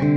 Hi,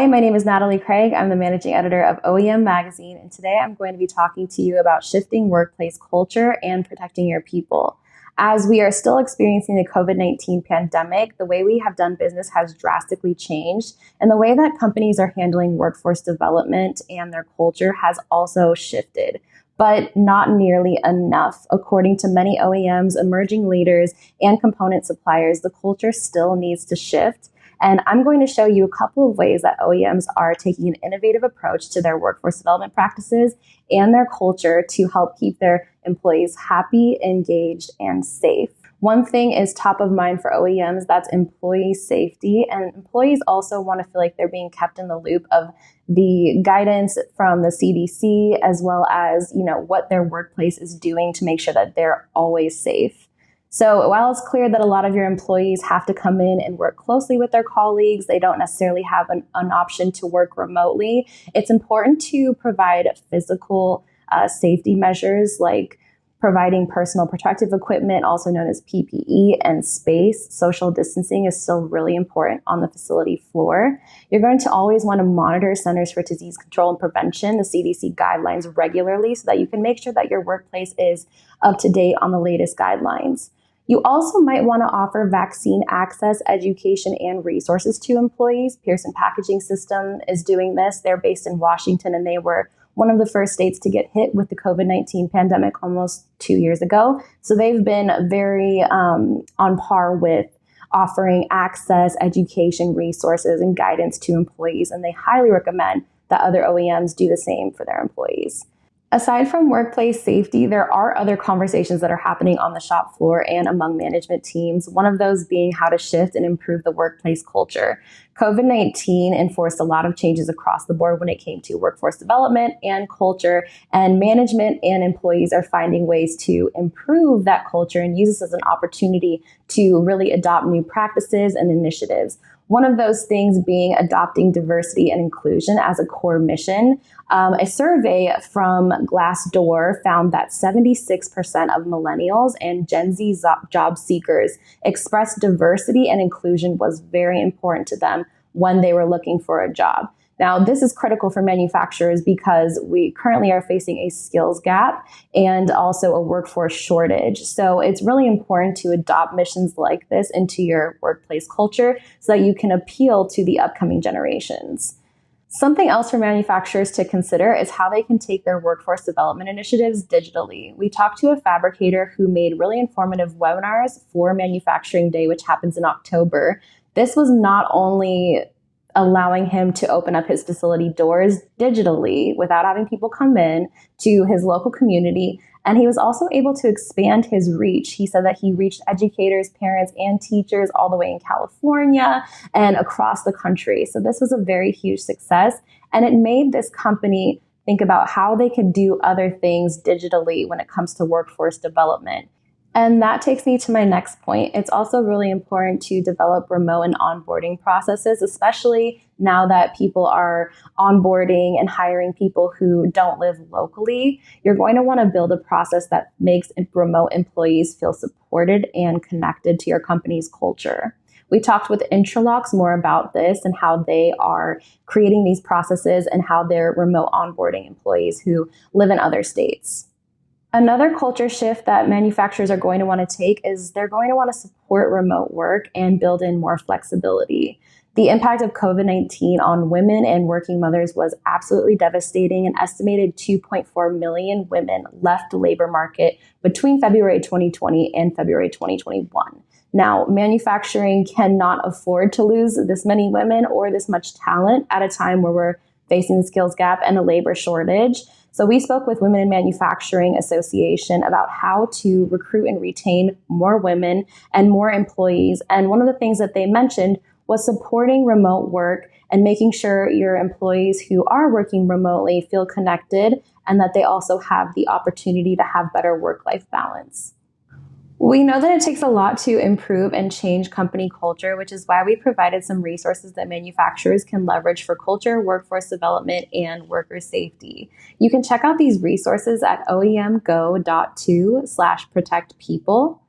my name is Natalie Craig. I'm the managing editor of OEM magazine, and today I'm going to be talking to you about shifting workplace culture and protecting your people. As we are still experiencing the COVID-19 pandemic, the way we have done business has drastically changed, and the way that companies are handling workforce development and their culture has also shifted, but not nearly enough. According to many OEMs, emerging leaders, and component suppliers, the culture still needs to shift. And I'm going to show you a couple of ways that OEMs are taking an innovative approach to their workforce development practices and their culture to help keep their employees happy, engaged, and safe. One thing is top of mind for OEMs, that's employee safety. And employees also want to feel like they're being kept in the loop of the guidance from the CDC, as well as, what their workplace is doing to make sure that they're always safe. So while it's clear that a lot of your employees have to come in and work closely with their colleagues, they don't necessarily have an option to work remotely. It's important to provide physical safety measures like providing personal protective equipment, also known as PPE, and space. Social distancing is still really important on the facility floor. You're going to always want to monitor Centers for Disease Control and Prevention, the CDC guidelines, regularly so that you can make sure that your workplace is up to date on the latest guidelines. You also might want to offer vaccine access, education, and resources to employees. Pearson Packaging System is doing this. They're based in Washington, and they were one of the first states to get hit with the COVID-19 pandemic almost 2 years ago. So they've been very on par with offering access, education, resources, and guidance to employees, and they highly recommend that other OEMs do the same for their employees. Aside from workplace safety, there are other conversations that are happening on the shop floor and among management teams, one of those being how to shift and improve the workplace culture. COVID-19 enforced a lot of changes across the board when it came to workforce development and culture, and management and employees are finding ways to improve that culture and use this as an opportunity to really adopt new practices and initiatives. One of those things being adopting diversity and inclusion as a core mission. A survey from Glassdoor found that 76% of millennials and Gen Z job seekers expressed diversity and inclusion was very important to them when they were looking for a job. Now, this is critical for manufacturers because we currently are facing a skills gap and also a workforce shortage. So it's really important to adopt missions like this into your workplace culture so that you can appeal to the upcoming generations. Something else for manufacturers to consider is how they can take their workforce development initiatives digitally. We talked to a fabricator who made really informative webinars for Manufacturing Day, which happens in October. This was not only allowing him to open up his facility doors digitally without having people come in to his local community. And he was also able to expand his reach. He said that he reached educators, parents, and teachers all the way in California and across the country. So this was a very huge success. And it made this company think about how they could do other things digitally when it comes to workforce development. And that takes me to my next point. It's also really important to develop remote and onboarding processes, especially now that people are onboarding and hiring people who don't live locally. You're going to want to build a process that makes remote employees feel supported and connected to your company's culture. We talked with Intralocks more about this and how they are creating these processes and how they're remote onboarding employees who live in other states. Another culture shift that manufacturers are going to want to take is they're going to want to support remote work and build in more flexibility. The impact of COVID-19 on women and working mothers was absolutely devastating. An estimated 2.4 million women left the labor market between February 2020 and February 2021. Now, manufacturing cannot afford to lose this many women or this much talent at a time where we're facing the skills gap and a labor shortage. So we spoke with Women in Manufacturing Association about how to recruit and retain more women and more employees. And one of the things that they mentioned was supporting remote work and making sure your employees who are working remotely feel connected and that they also have the opportunity to have better work-life balance. We know that it takes a lot to improve and change company culture, which is why we provided some resources that manufacturers can leverage for culture, workforce development, and worker safety. You can check out these resources at oemgo.to/protectpeople.